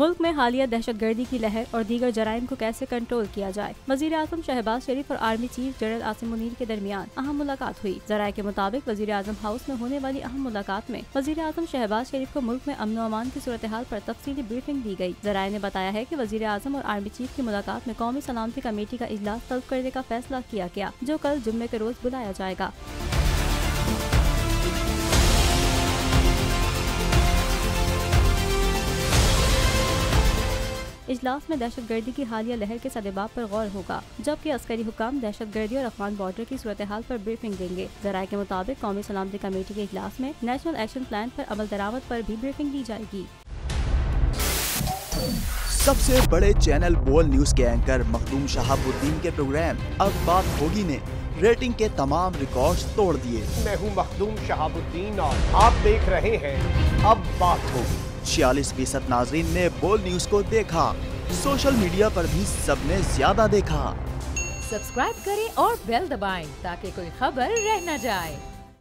मुल्क में हालिया दहशतगर्दी की लहर और दीगर जराइम को कैसे कंट्रोल किया जाए। वजीर आजम शहबाज शरीफ और army chief general Asim Munir के दरमियान अहम मुलाकात हुई। जराये के मुताबिक वजीर आजम हाउस में होने वाली अहम मुलाकात में वजीर आजम शहबाज शरीफ को मुल्क में अमन व अमान की सूरत हाल पर तफसीली ब्रीफिंग दी गई। जराये ने बताया है कि वजीर आजम और आर्मी चीफ की मुलाकात में कौमी सलामती कमेटी का इजलास तलब करने का फैसला किया गया, जो कल जुम्मे के रोज बुलाया जाएगा। इजलास में दहशतगर्दी की हालिया लहर के सदेबाब पर गौर होगा, जबकि अस्करी हुकाम दहशतगर्दी और अफगान बॉर्डर की सूरत हाल पर ब्रीफिंग देंगे। जराये के मुताबिक कौमी सलामती कमेटी के इजलास में नेशनल एक्शन प्लान पर अमल दरामद पर भी ब्रीफिंग दी जाएगी। सबसे बड़े चैनल बोल न्यूज के एंकर मखदूम शहाबुद्दीन के प्रोग्राम अब बात होगी ने रेटिंग के तमाम रिकॉर्ड्स तोड़ दिए। मैं हूं मखदूम शहाबुद्दीन और आप देख रहे हैं अब बात होगी। 46% नाजरीन ने बोल न्यूज को देखा। सोशल मीडिया पर भी सबने ज्यादा देखा। सब्सक्राइब करें और बेल दबाएं ताकि कोई खबर रह न जाए।